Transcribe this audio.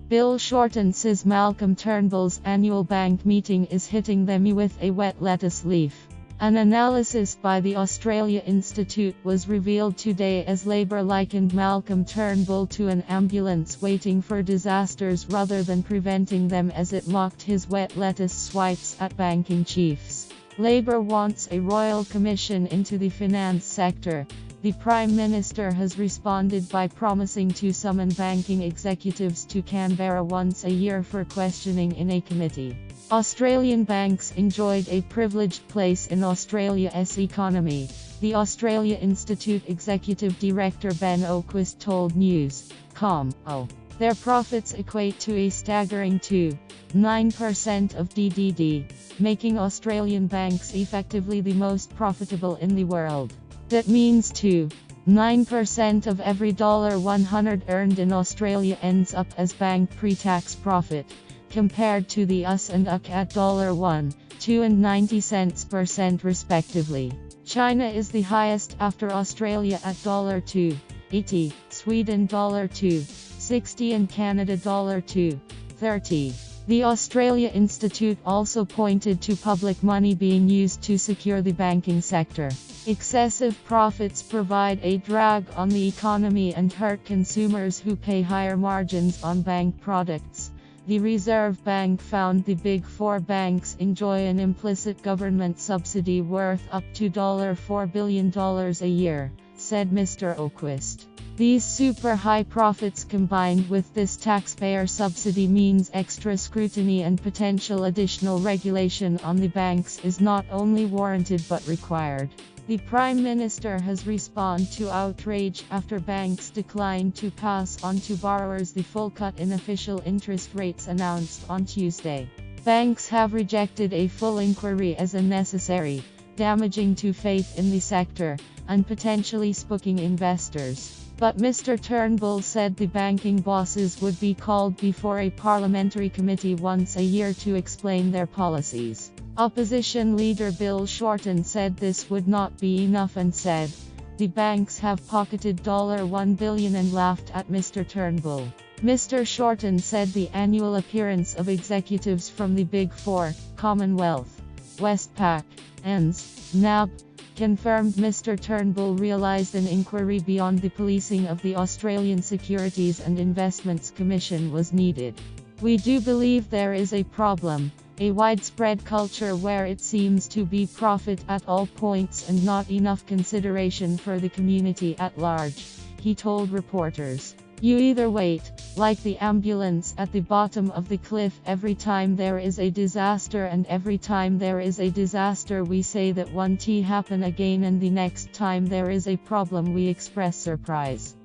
Bill Shorten says Malcolm Turnbull's annual bank meeting is hitting them with a wet lettuce leaf. An analysis by the Australia Institute was revealed today as Labour likened Malcolm Turnbull to an ambulance waiting for disasters rather than preventing them, as it mocked his wet lettuce swipes at banking chiefs. Labour wants a royal commission into the finance sector. The Prime Minister has responded by promising to summon banking executives to Canberra once a year for questioning in a committee. Australian banks enjoyed a privileged place in Australia's economy, the Australia Institute Executive Director Ben Oquist told News.com. Their profits equate to a staggering 2.9% of DDD, making Australian banks effectively the most profitable in the world. That means 2.9% of every $100 earned in Australia ends up as bank pre-tax profit, compared to the US and UK at $1, 2 and 90 cents % respectively. China is the highest after Australia at $2.80, Sweden $2.60 and Canada $2.30. The Australia Institute also pointed to public money being used to secure the banking sector. Excessive profits provide a drag on the economy and hurt consumers who pay higher margins on bank products. The Reserve Bank found the Big Four banks enjoy an implicit government subsidy worth up to $4 billion a year, said Mr. Oquist. These super high profits combined with this taxpayer subsidy means extra scrutiny and potential additional regulation on the banks is not only warranted but required. The Prime Minister has responded to outrage after banks declined to pass on to borrowers the full cut in official interest rates announced on Tuesday. Banks have rejected a full inquiry as unnecessary, damaging to faith in the sector, and potentially spooking investors. But Mr. Turnbull said the banking bosses would be called before a parliamentary committee once a year to explain their policies. Opposition leader Bill Shorten said this would not be enough and said, "The banks have pocketed $1 billion," and laughed at Mr. Turnbull. Mr. Shorten said the annual appearance of executives from the Big Four, Commonwealth, Westpac, and NAB, confirmed Mr. Turnbull realised an inquiry beyond the policing of the Australian Securities and Investments Commission was needed. "We do believe there is a problem, a widespread culture where it seems to be profit at all points and not enough consideration for the community at large," he told reporters. "You either wait, like the ambulance at the bottom of the cliff every time there is a disaster, and every time there is a disaster we say that won't happen again, and the next time there is a problem we express surprise.